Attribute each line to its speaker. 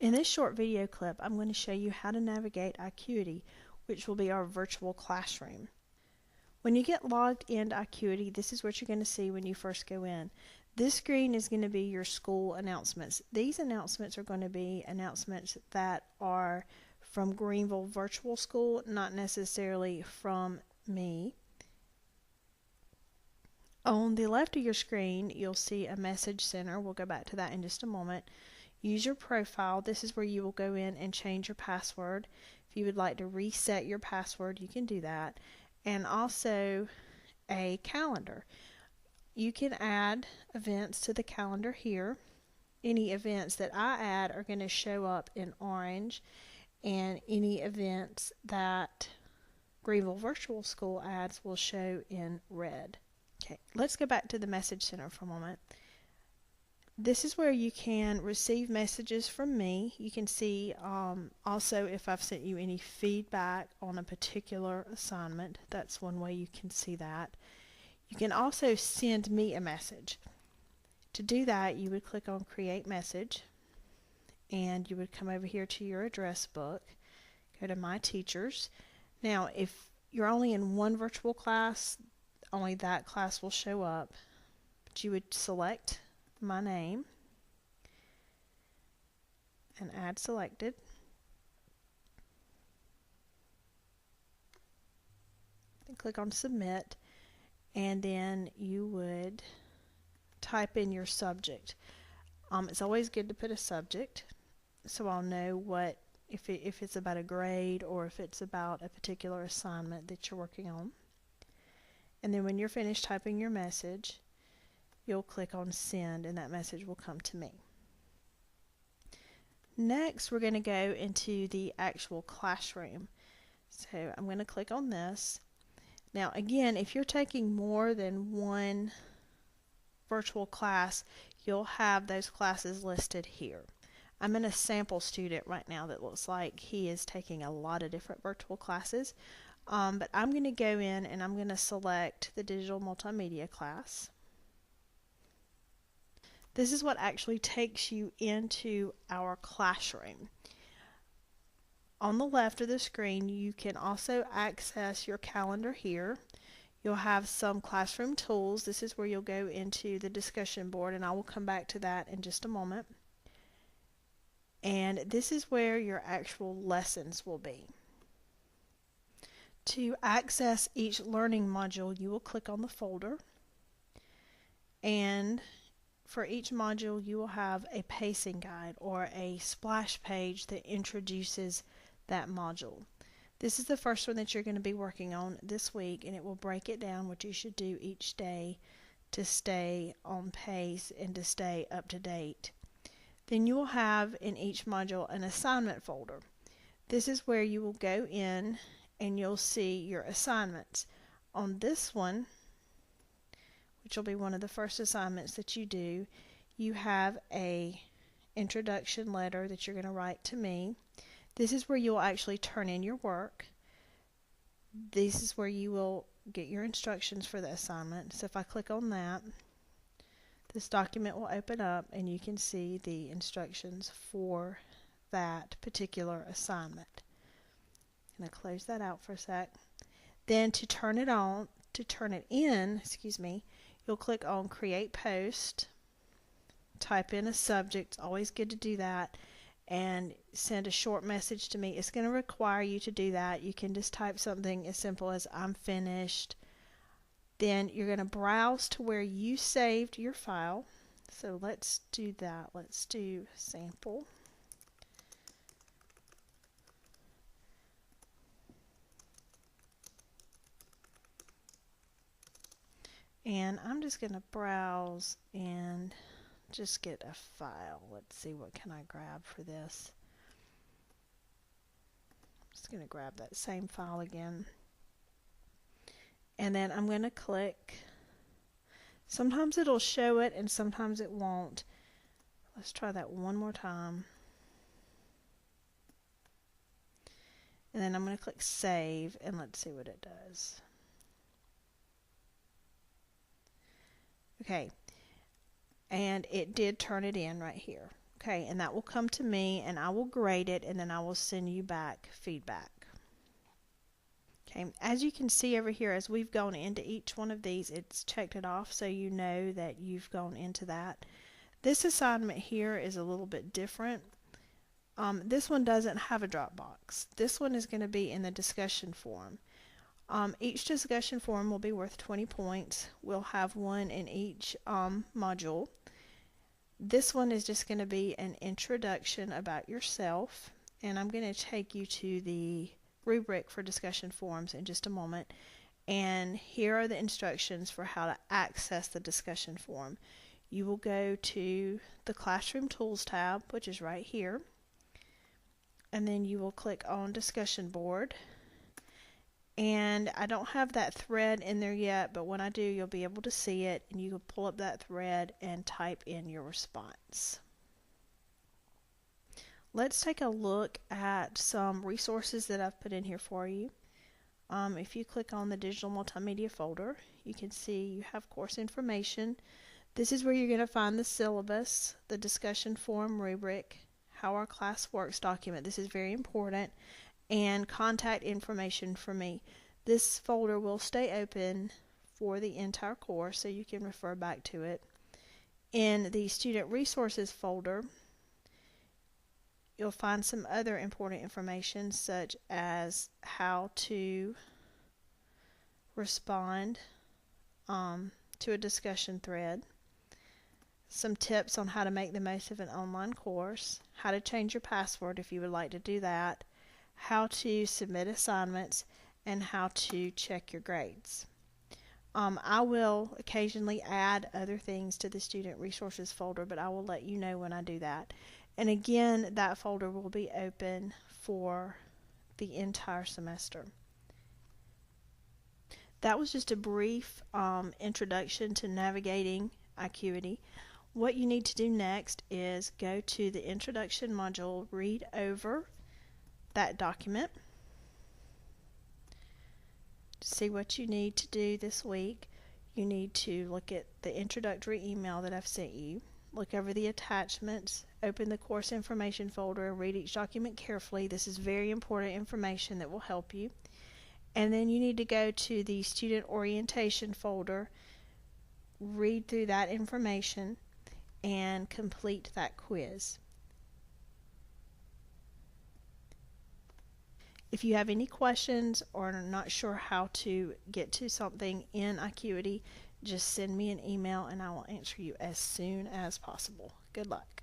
Speaker 1: In this short video clip, I'm going to show you how to navigate iQity, which will be our virtual classroom. When you get logged into iQity, this is what you're going to see when you first go in. This screen is going to be your school announcements. These announcements are going to be announcements that are from Greenville Virtual School, not necessarily from me. On the left of your screen, you'll see a message center. We'll go back to that in just a moment. Use your profile. This is where you will go in and change your password. If you would like to reset your password, you can do that. And also a calendar. You can add events to the calendar here. Any events that I add are going to show up in orange, and any events that Greenville Virtual School adds will show in red. Okay, let's go back to the message center for a moment. This is where you can receive messages from me. You can see also if I've sent you any feedback on a particular assignment. That's one way you can see that. You can also send me a message. To do that, you would click on Create Message, and you would come over here to your address book, go to My Teachers. Now, if you're only in one virtual class, only that class will show up. But you would select my name and add selected. Then click on Submit, and then you would type in your subject. It's always good to put a subject so I'll know what if it's about a grade or if it's about a particular assignment that you're working on. And then when you're finished typing your message, you'll click on Send, and that message will come to me. Next, we're going to go into the actual classroom. So I'm going to click on this. Now again, if you're taking more than one virtual class, you'll have those classes listed here. I'm in a sample student right now that looks like he is taking a lot of different virtual classes. But I'm going to go in and I'm going to select the digital multimedia class. This is what actually takes you into our classroom. On the left of the screen, you can also access your calendar here. You'll have some classroom tools. This is where you'll go into the discussion board, and I will come back to that in just a moment. And this is where your actual lessons will be. To access each learning module, you will click on the folder, and for each module you will have a pacing guide or a splash page that introduces that module. This is the first one that you're going to be working on this week, and it will break it down what you should do each day to stay on pace and to stay up to date. Then you will have in each module an assignment folder. This is where you will go in and you'll see your assignments. On this one, which will be one of the first assignments that you do, you have a introduction letter that you're going to write to me. This is where you'll actually turn in your work. This is where you will get your instructions for the assignment. So if I click on that, this document will open up and you can see the instructions for that particular assignment. I'm going to close that out for a sec. Then to turn it in, you'll click on Create Post, type in a subject, always good to do that, and send a short message to me. It's going to require you to do that. You can just type something as simple as I'm finished. Then you're going to browse to where you saved your file. So let's do that. Let's do sample. And I'm just going to browse and just get a file. Let's see, what can I grab for this? I'm just going to grab that same file again. And then I'm going to click. Sometimes it'll show it and sometimes it won't. Let's try that one more time. And then I'm going to click Save, and let's see what it does. Okay, and it did turn it in right here. Okay, and that will come to me and I will grade it and then I will send you back feedback. Okay, as you can see over here, as we've gone into each one of these, it's checked it off so you know that you've gone into that. This assignment here is a little bit different. This one doesn't have a drop box. This one is going to be in the discussion forum. Each discussion forum will be worth 20 points. We'll have one in each module. This one is just going to be an introduction about yourself, and I'm going to take you to the rubric for discussion forums in just a moment. And here are the instructions for how to access the discussion forum. You will go to the Classroom Tools tab, which is right here, and then you will click on Discussion Board. And I don't have that thread in there yet, but when I do, you'll be able to see it, and you can pull up that thread and type in your response. Let's take a look at some resources that I've put in here for you. If you click on the digital multimedia folder, you can see you have course information. This is where you're going to find the syllabus, the discussion forum rubric, how our class works document. This is very important. And contact information for me. This folder will stay open for the entire course, so you can refer back to it. In the student resources folder, you'll find some other important information, such as how to respond to a discussion thread, some tips on how to make the most of an online course, how to change your password if you would like to do that, how to submit assignments, and how to check your grades. I will occasionally add other things to the student resources folder, but I will let you know when I do that. And again, that folder will be open for the entire semester. That was just a brief introduction to navigating iQity. What you need to do next is go to the introduction module, read over that document, see what you need to do this week. You need to look at the introductory email that I've sent you, look over the attachments, open the course information folder, and read each document carefully. This is very important information that will help you. And then you need to go to the student orientation folder, read through that information, and complete that quiz. If you have any questions or are not sure how to get to something in iQity, just send me an email and I will answer you as soon as possible. Good luck.